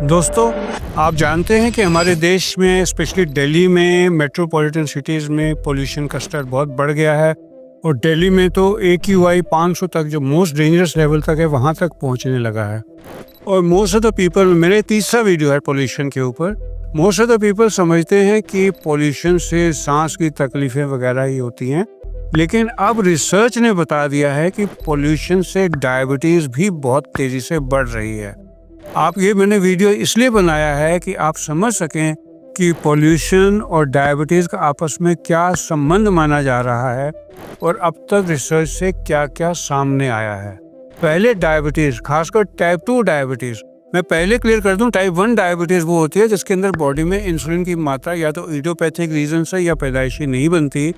दोस्तों, आप जानते हैं कि हमारे देश में स्पेशली दिल्ली में मेट्रोपॉलिटन सिटीज़ में पोल्यूशन का स्तर बहुत बढ़ गया है और दिल्ली में तो AQI 500 तक जो मोस्ट डेंजरस लेवल तक है वहाँ तक पहुँचने लगा है। और मोस्ट ऑफ द पीपल, मेरे तीसरा वीडियो है पोल्यूशन के ऊपर, मोस्ट ऑफ द पीपल समझते हैं कि पोल्यूशन से सांस की तकलीफ़ें वगैरह ही होती हैं, लेकिन अब रिसर्च ने बता दिया है कि पोल्यूशन से डायबिटीज़ भी बहुत तेज़ी से बढ़ रही है। मैंने वीडियो इसलिए बनाया है कि आप समझ सकें कि पोल्यूशन और डायबिटीज़ का आपस में क्या संबंध माना जा रहा है और अब तक रिसर्च से क्या क्या सामने आया है। पहले डायबिटीज़, खासकर टाइप 2 डायबिटीज़, मैं पहले क्लियर कर दूं, टाइप 1 डायबिटीज़ वो होती है जिसके अंदर बॉडी में इंसुलिन की मात्रा या तो इडियोपैथिक रीज़न से या पैदाइशी नहीं बनती,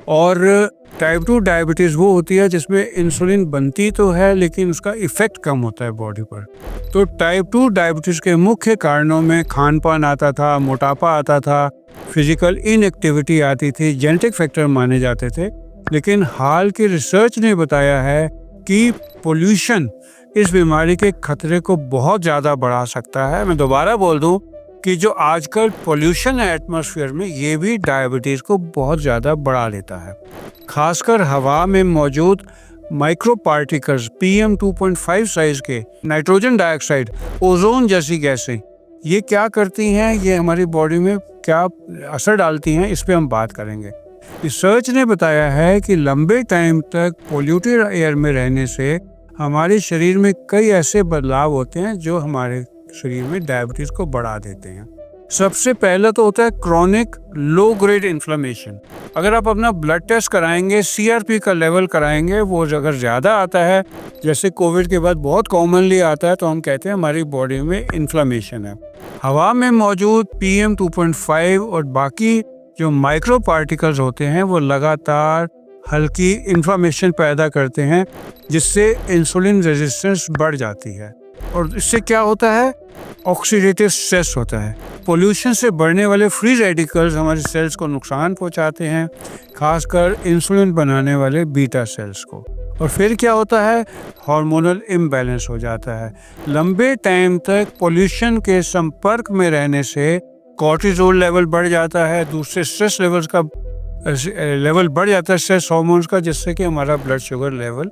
और टाइप 2 डायबिटीज़ वो होती है जिसमें इंसुलिन बनती तो है लेकिन उसका इफ़ेक्ट कम होता है बॉडी पर। तो टाइप 2 डायबिटीज़ के मुख्य कारणों में खान पान आता था, मोटापा आता था, फिजिकल इनएक्टिविटी आती थी, जेनेटिक फैक्टर माने जाते थे। लेकिन हाल की रिसर्च ने बताया है कि पोल्यूशन इस बीमारी के खतरे को बहुत ज़्यादा बढ़ा सकता है। मैं दोबारा बोल दूं कि जो आजकल पोल्यूशन है एटमॉस्फेयर में, ये भी डायबिटीज़ को बहुत ज़्यादा बढ़ा लेता है। खासकर हवा में मौजूद माइक्रो पार्टिकल्स PM 2.5 साइज के नाइट्रोजन डाइऑक्साइड, ओजोन जैसी गैसें, ये क्या करती हैं, ये हमारी बॉडी में क्या असर डालती हैं, इस पे हम बात करेंगे। रिसर्च ने बताया है कि लंबे टाइम तक पोल्यूटेड एयर में रहने से हमारे शरीर में कई ऐसे बदलाव होते हैं जो हमारे शरीर में डायबिटीज़ को बढ़ा देते हैं। सबसे पहला तो होता है क्रॉनिक लो ग्रेड इन्फ्लेमेशन। अगर आप अपना ब्लड टेस्ट कराएंगे, CRP का लेवल कराएंगे, वो अगर ज़्यादा आता है, जैसे कोविड के बाद बहुत कॉमनली आता है, तो हम कहते हैं हमारी बॉडी में इन्फ्लेमेशन है। हवा में मौजूद PM 2.5 और बाकी जो माइक्रो पार्टिकल्स होते हैं वो लगातार हल्की इन्फ्लेमेशन पैदा करते हैं, जिससे इंसुलिन रेजिस्टेंस बढ़ जाती है। और इससे क्या होता है, ऑक्सीडेटिव स्ट्रेस होता है। पोल्यूशन से बढ़ने वाले फ्री रेडिकल्स हमारे सेल्स को नुकसान पहुंचाते हैं, खासकर इंसुलिन बनाने वाले बीटा सेल्स को। और फिर क्या होता है, हार्मोनल इम्बैलेंस हो जाता है। लंबे टाइम तक पोल्यूशन के संपर्क में रहने से कॉर्टिसोल लेवल बढ़ जाता है, दूसरे स्ट्रेस लेवल्स का लेवल बढ़ जाता है, स्ट्रेस हार्मोन्स का, जिससे कि हमारा ब्लड शुगर लेवल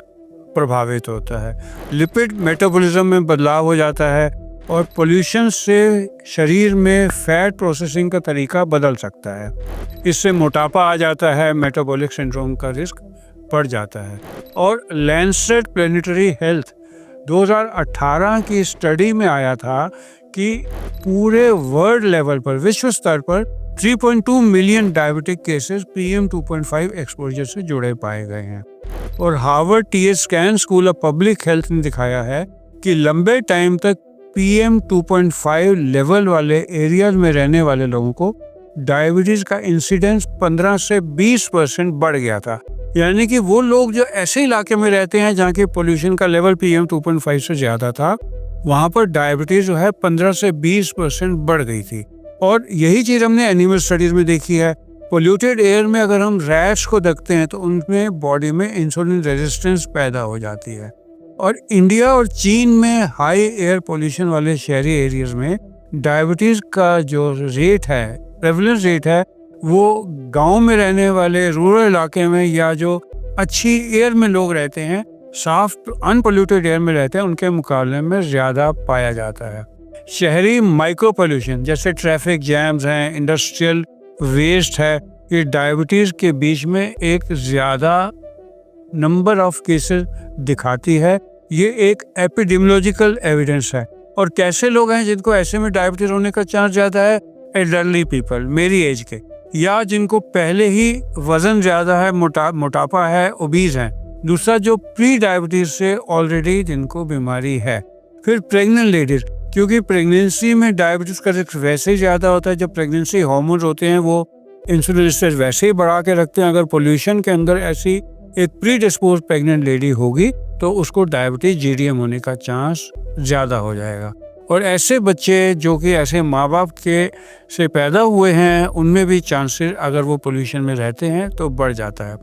प्रभावित होता है। लिपिड मेटाबॉलिज्म में बदलाव हो जाता है और पोल्यूशन से शरीर में फैट प्रोसेसिंग का तरीका बदल सकता है। इससे मोटापा आ जाता है, मेटाबॉलिक सिंड्रोम का रिस्क बढ़ जाता है। और लैंसेट प्लेनेटरी हेल्थ 2018 की स्टडी में आया था कि पूरे वर्ल्ड लेवल पर, विश्व स्तर पर 3.2 million diabetic cases PM 2.5 exposure से जुड़े पाए गए हैं। और Harvard TH scan school of public health ने दिखाया है कि लंबे टाइम तक PM 2.5 लेवल वाले एरियाज में रहने वाले लोगों को डायबिटीज़ का इंसिडेंस 15 से 20% बढ़ गया था। यानी कि वो लोग जो ऐसे इलाके में रहते हैं जहाँ के पोल्यूशन का लेवल PM 2.5 से ज़्यादा था, वहाँ पर डायबिटीज़ जो है 15 से 20% बढ़ गई थी। और यही चीज़ हमने एनिमल स्टडीज़ में देखी है। पोल्यूटेड एयर में अगर हम रैट्स को देखते हैं तो उनमें बॉडी में इंसुलिन रेजिस्टेंस पैदा हो जाती है। और इंडिया और चीन में हाई एयर पोल्यूशन वाले शहरी एरियाज में डायबिटीज़ का जो रेट है, प्रेवलेंस रेट है, वो गांव में रहने वाले, रूरल इलाके में, या जो अच्छी एयर में लोग रहते हैं, साफ अनपोल्यूटेड एयर में रहते हैं, उनके मुकाबले में ज़्यादा पाया जाता है। शहरी माइक्रो पोल्यूशन जैसे ट्रैफिक जैम्स हैं, इंडस्ट्रियल वेस्ट है, ये डायबिटीज़ के बीच में एक ज़्यादा नंबर ऑफ केसेस दिखाती है। ये एक एपिडेमियोलॉजिकल एविडेंस है। और कैसे लोग हैं जिनको ऐसे में डायबिटीज़ होने का चांस ज़्यादा है, एल्डरली पीपल, मेरी एज के, या जिनको पहले ही वज़न ज़्यादा है, मोटापा है, ओबीज हैं। दूसरा, जो प्री डायबिटीज़ से ऑलरेडी जिनको बीमारी है। फिर प्रेग्नेंट लेडीज़, क्योंकि प्रेगनेंसी में डायबिटीज़ का रिस्क वैसे ही ज़्यादा होता है। जब प्रेगनेंसी हार्मोन्स होते हैं वो इंसुलिन रेजिस्टेंस वैसे ही बढ़ा के रखते हैं। अगर पोल्यूशन के अंदर ऐसी एक प्री डिस्पोज प्रेग्नेंट लेडी होगी तो उसको डायबिटीज़ GDM होने का चांस ज़्यादा हो जाएगा। और ऐसे बच्चे जो कि ऐसे माँ बाप के से पैदा हुए हैं, उनमें भी चांसेस, अगर वो पोल्यूशन में रहते हैं तो बढ़ जाता है।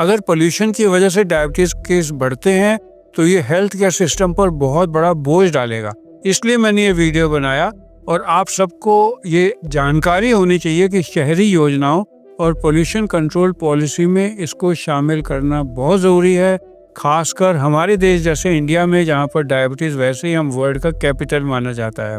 अगर पोल्यूशन की वजह से डायबिटीज़ केस बढ़ते हैं तो ये हेल्थ केयर सिस्टम पर बहुत बड़ा बोझ डालेगा। इसलिए मैंने ये वीडियो बनाया और आप सबको ये जानकारी होनी चाहिए कि शहरी योजनाओं और पोल्यूशन कंट्रोल पॉलिसी में इसको शामिल करना बहुत ज़रूरी है, खासकर हमारे देश जैसे इंडिया में, जहाँ पर डायबिटीज़ वैसे ही हम वर्ल्ड का कैपिटल माना जाता है।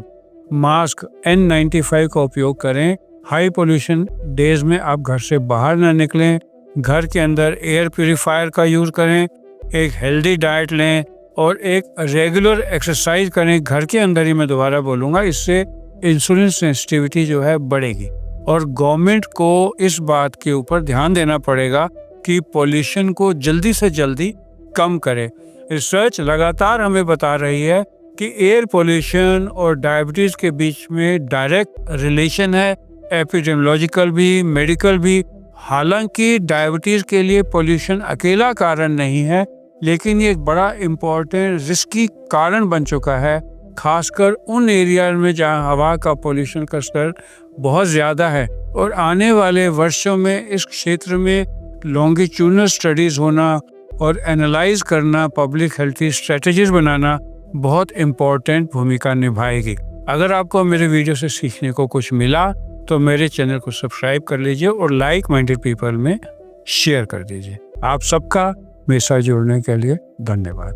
मास्क N95 का उपयोग करें। हाई पोल्यूशन डेज में आप घर से बाहर ना निकलें। घर के अंदर एयर प्यूरीफायर का यूज़ करें, एक हेल्दी डाइट लें और एक रेगुलर एक्सरसाइज करें घर के अंदर ही, मैं दोबारा बोलूँगा, इससे इंसुलिन सेंसिटिविटी जो है बढ़ेगी। और गवर्नमेंट को इस बात के ऊपर ध्यान देना पड़ेगा कि पोल्यूशन को जल्दी से जल्दी कम करे। रिसर्च लगातार हमें बता रही है कि एयर पोल्यूशन और डायबिटीज़ के बीच में डायरेक्ट रिलेशन है, एपिडेमियोलॉजिकल भी, मेडिकल भी। हालांकि डायबिटीज़ के लिए पोल्यूशन अकेला कारण नहीं है, लेकिन ये एक बड़ा इम्पोर्टेंट रिस्की कारण बन चुका है, खासकर उन एरिया में जहां हवा का पोल्यूशन का स्तर बहुत ज़्यादा है। और आने वाले वर्षों में इस क्षेत्र में लॉन्गिट्यूडनल स्टडीज़ होना और एनालाइज करना, पब्लिक हेल्थ स्ट्रेटजीज बनाना बहुत इम्पोर्टेंट भूमिका निभाएगी। अगर आपको मेरे वीडियो से सीखने को कुछ मिला तो मेरे चैनल को सब्सक्राइब कर लीजिए और लाइक माइंडेड पीपल में शेयर कर दीजिए। आप सबका मेरे साथ जुड़ने के लिए धन्यवाद।